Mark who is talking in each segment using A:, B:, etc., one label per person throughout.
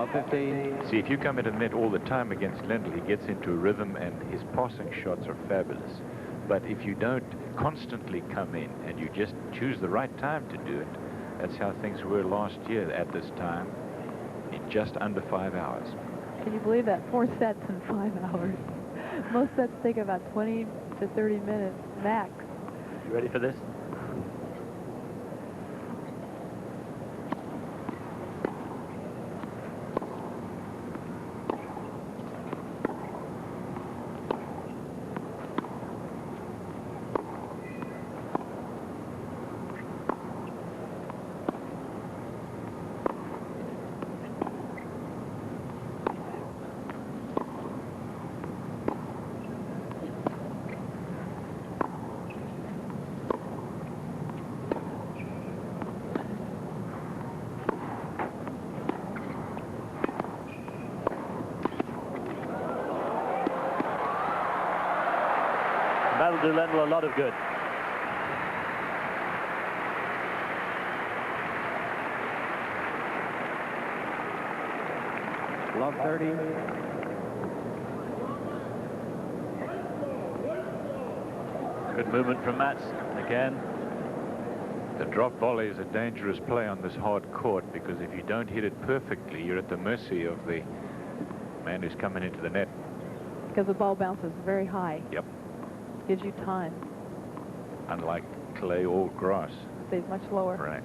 A: Love 15.
B: See, if you come into the net all the time against Lendl, he gets into a rhythm and his passing shots are fabulous. But if you don't constantly come in and you just choose the right time to do it, that's how things were last year at this time, in just under 5 hours.
C: Can you believe that? 4 sets in 5 hours. Most sets take about 20 to 30 minutes max.
D: You ready for this? That'll do Lendl a lot of good.
A: Love 30.
D: Good movement from Mats again.
B: The drop volley is a dangerous play on this hard court because if you don't hit it perfectly, you're at the mercy of the man who's coming into the net.
C: Because the ball bounces very high.
B: Yep.
C: Gives you time.
B: Unlike clay or grass.
C: Stays much lower.
B: Right.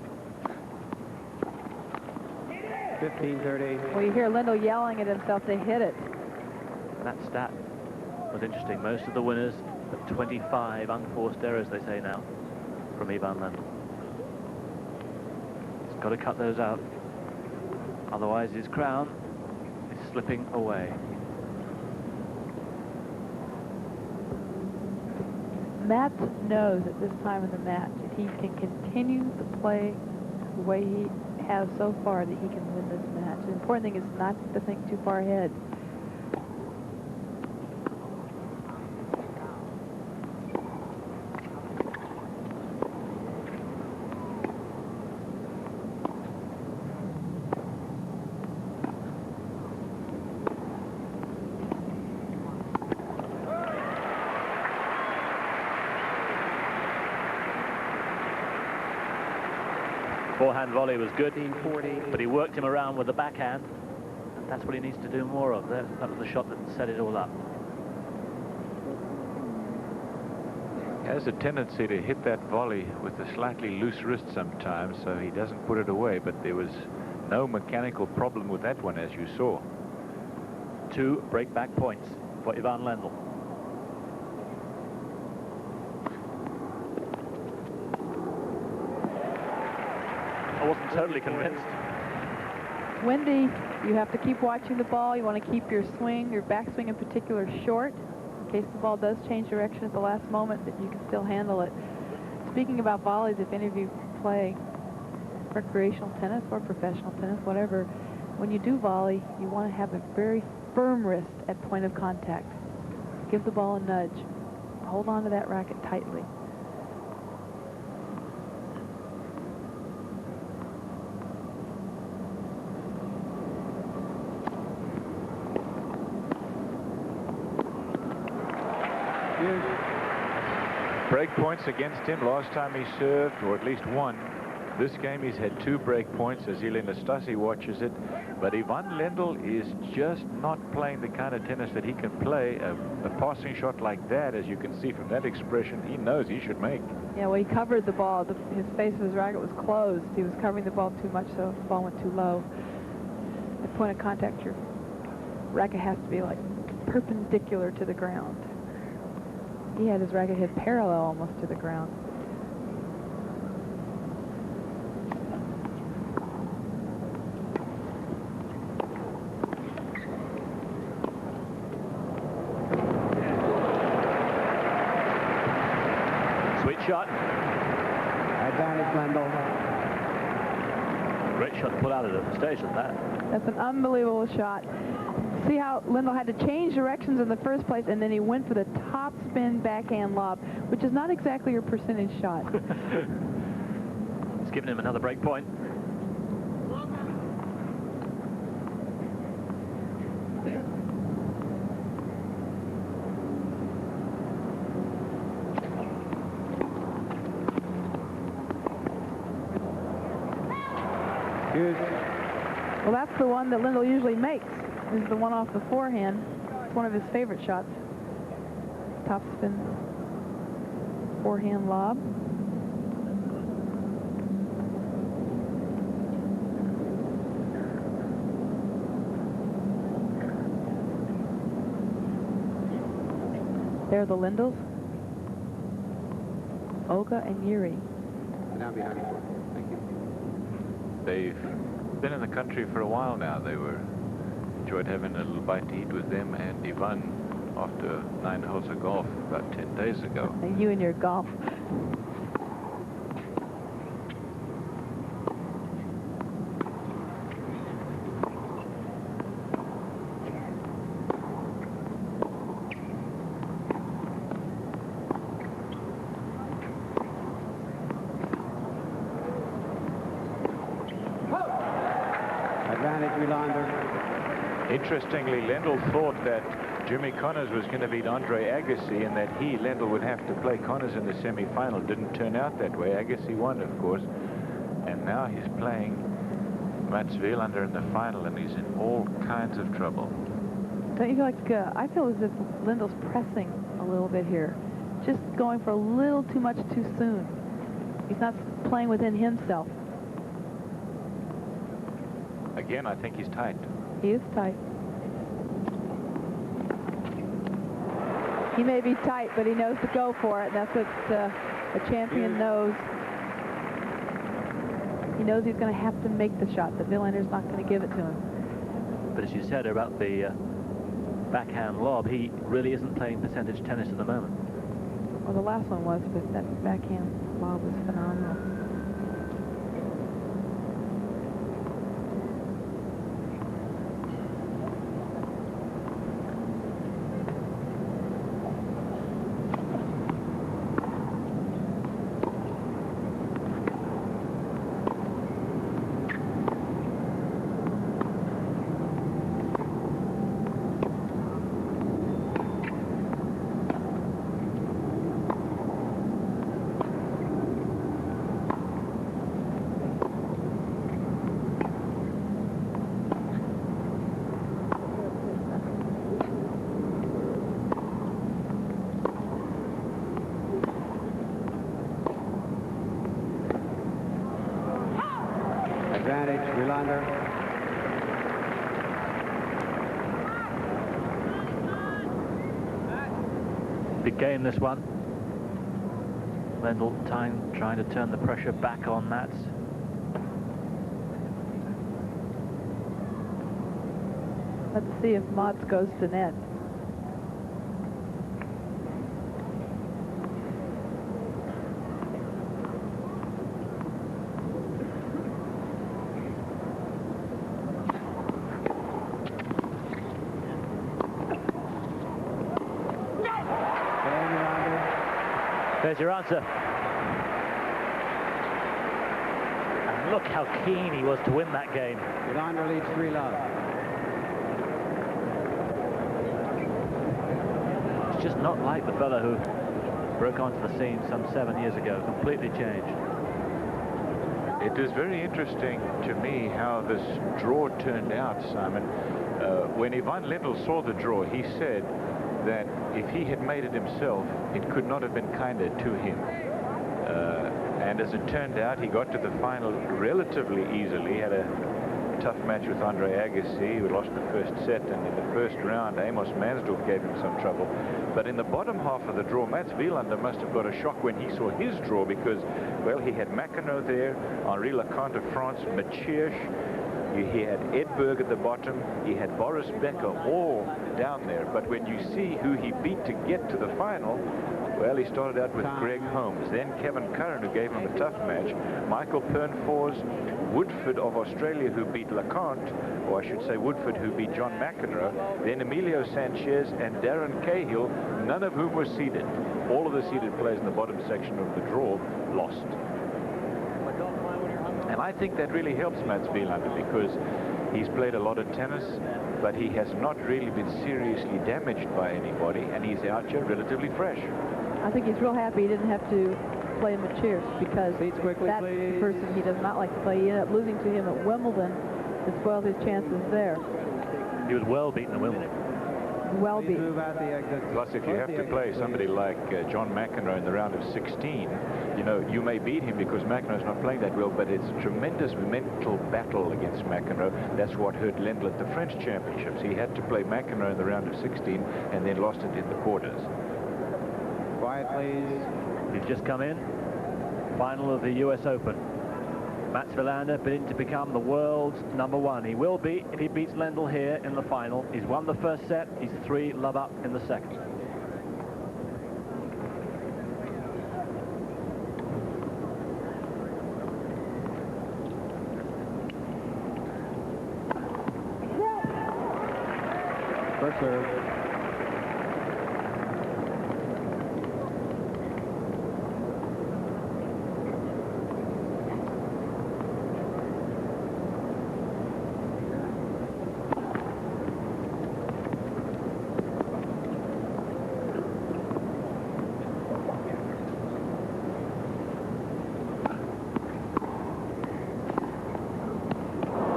A: 15-30.
C: Well, you hear Lendl yelling at himself to hit it.
D: That stat was interesting. Most of the winners at 25 unforced errors, they say now, from Ivan Lendl. He's got to cut those out. Otherwise, his crown is slipping away.
C: Matt knows at this time in the match if he can continue to play the way he has so far that he can win this match. The important thing is not to think too far ahead.
D: Forehand volley was good, but he worked him around with the backhand. That's what he needs to do more of. That was the shot that set it all up.
B: He has a tendency to hit that volley with a slightly loose wrist sometimes, so he doesn't put it away, but there was no mechanical problem with that one, as you saw.
D: 2 break-back points for Ivan Lendl. I wasn't totally convinced.
C: Windy, you have to keep watching the ball. You want to keep your swing, your backswing in particular, short in case the ball does change direction at the last moment, that you can still handle it. Speaking about volleys, if any of you play recreational tennis or professional tennis, whatever, when you do volley, you want to have a very firm wrist at point of contact. Give the ball a nudge. Hold on to that racket tightly.
B: Break points against him last time he served, or at least one. This game he's had 2 break points as Elena Stasi watches it. But Ivan Lendl is just not playing the kind of tennis that he can play. A passing shot like that, as you can see from that expression, he knows he should make.
C: Yeah, well, he covered the ball. His face of his racket was closed. He was covering the ball too much, so the ball went too low. At point of contact, your racket has to be like perpendicular to the ground. He had his racket hit parallel almost to the ground.
D: Sweet shot.
A: Advantage, Lendl.
D: Great shot to pull out of the station, that.
C: That's an unbelievable shot. See how Lendl had to change directions in the first place, and then he went for the top spin backhand lob, which is not exactly your percentage shot.
D: It's given him another break point.
A: Deuce.
C: Well, that's the one that Lendl usually makes, is the one off the forehand. It's one of his favorite shots. Top spin forehand lob. There are the Lendls, Olga and Yuri.
A: Down behind the court. Thank you.
B: They've been in the country for a while now. They enjoyed having a little bite to eat with them and Ivan after 9 holes of golf about 10 days ago.
C: And you and your golf.
A: Advantage, wilander.
B: Interestingly, Lendl thought that Jimmy Connors was going to beat Andre Agassi and that Lendl, would have to play Connors in the semi-final. Didn't turn out that way. Agassi won, of course. And now he's playing Mats Wilander in the final, and he's in all kinds of trouble.
C: Don't you feel like, I feel as if Lendl's pressing a little bit here. Just going for a little too much too soon. He's not playing within himself.
B: Again, I think he's tight.
C: He is tight. He may be tight, but he knows to go for it. That's what a champion knows. He knows he's going to have to make the shot. That Wilander's not going to give it to him.
D: But as you said about the backhand lob, he really isn't playing percentage tennis at the moment.
C: Well, the last one was, but that backhand lob was phenomenal.
A: Advantage, wilander.
D: Big game, this one. Lendl trying to turn the pressure back on Mats.
C: Let's see if Mats goes to net.
D: There's your answer. And look how keen he was to win that game.
A: Wilander leads 3-love.
D: It's just not like the fella who broke onto the scene some 7 years ago. Completely changed.
B: It is very interesting to me how this draw turned out, Simon. When Ivan Lendl saw the draw, he said that if he had made it himself, it could not have been kinder to him. And as it turned out, he got to the final relatively easily. Had a tough match with Andre Agassi, who lost the first set, and in the first round, Amos Mansdorf gave him some trouble. But in the bottom half of the draw, Mats Wilander must have got a shock when he saw his draw, because, well, he had McEnroe there, Henri Lecomte of France, Mathieusz. He had Edberg at the bottom. He had Boris Becker all down there. But when you see who he beat to get to the final, well, he started out with Greg Holmes, then Kevin Curran, who gave him a tough match, Michael Pernfors, Woodford of Australia, who beat Lecomte, or I should say Woodford, who beat John McEnroe, then Emilio Sanchez and Darren Cahill, none of whom were seeded. All of the seeded players in the bottom section of the draw lost. And I think that really helps Mats Wilander, because he's played a lot of tennis, but he has not really been seriously damaged by anybody, and he's out here relatively fresh.
C: I think he's real happy he didn't have to play him at Cheers because
A: Seats quickly,
C: that's
A: please.
C: the person he does not like to play. He ended up losing to him at Wimbledon. It spoiled his chances there.
D: He was well beaten at Wimbledon.
C: Well
A: Please
C: beaten.
A: move out the exits.
B: Plus, if you
A: Close
B: have
A: the
B: to play
A: exits,
B: somebody
A: please.
B: like John McEnroe in the round of 16, you know, you may beat him because McEnroe's not playing that well, but it's a tremendous mental battle against McEnroe. That's what hurt Lendl at the French Championships. He had to play McEnroe in the round of 16 and then lost it in the quarters.
A: Quiet, please.
D: He's just come in. Final of the US Open. Mats Wilander bidding to become the world's #1. He will be if he beats Lendl here in the final. He's won the first set. He's 3-love up in the second.
A: First serve.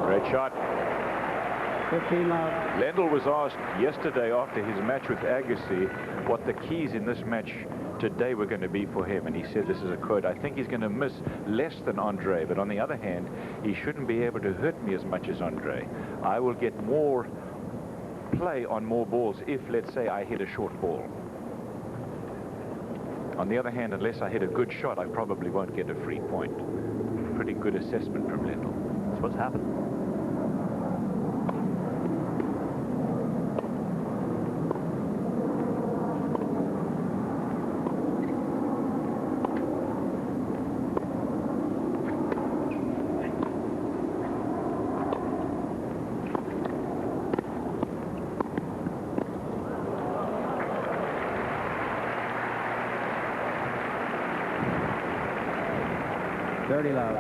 B: Great shot.
A: 15 love.
B: Lendl was asked yesterday after his match with Agassi what the keys in this match today were going to be for him, and he said, this is a quote, "I think he's going to miss less than Andre, but on the other hand, he shouldn't be able to hurt me as much as Andre. I will get more play on more balls if, let's say, I hit a short ball. On the other hand, unless I hit a good shot, I probably won't get a free point." Pretty good assessment from Lendl.
D: That's what's happened.
A: Dirty love.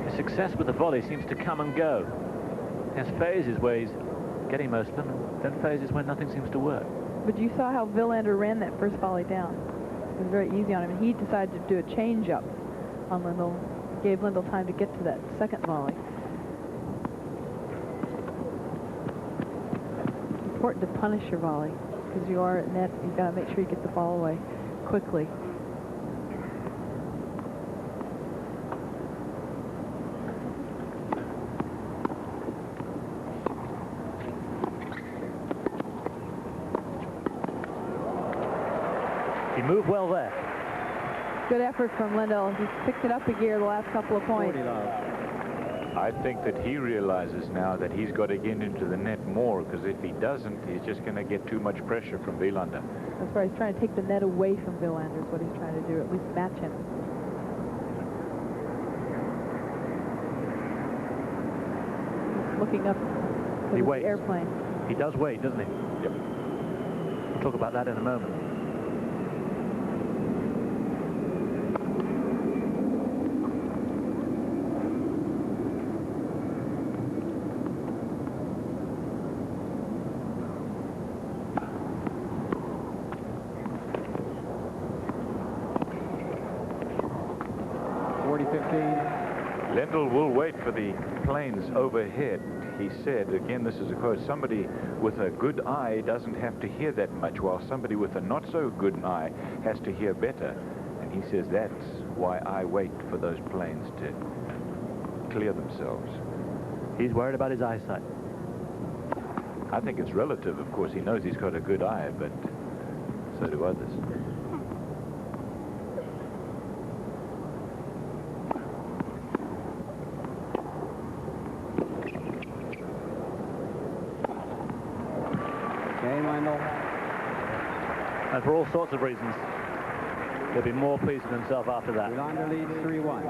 D: His success with the volley seems to come and go. He has phases where he's getting most of them, and then phases when nothing seems to work.
C: But you saw how Wilander ran that first volley down. It was very easy on him, and he decided to do a change-up on Lendl. Gave Lendl time to get to that second volley. It's important to punish your volley because you are at net. You've got to make sure you get the ball away quickly.
D: He moved well there.
C: Good effort from Lendl. He's picked it up a gear the last couple of points.
A: 40 love.
B: I think that he realizes now that he's got to get into the net more, because if he doesn't, he's just going to get too much pressure from Wilander.
C: That's right. He's trying to take the net away from Wilander is what he's trying to do, at least match him. He's looking up to
D: He
C: the
D: waits.
C: airplane.
D: He does wait, doesn't he?
B: Yep.
D: We'll talk about that in a moment.
B: Lendl will wait for the planes overhead. He said, again, this is a quote, "Somebody with a good eye doesn't have to hear that much, while somebody with a not so good eye has to hear better." And he says, that's why I wait for those planes to clear themselves.
D: He's worried about his eyesight.
B: I think it's relative, of course. He knows he's got a good eye, but so do others. And for all sorts of reasons, he'll be more pleased with himself after that.
A: Wilander leads 3-1.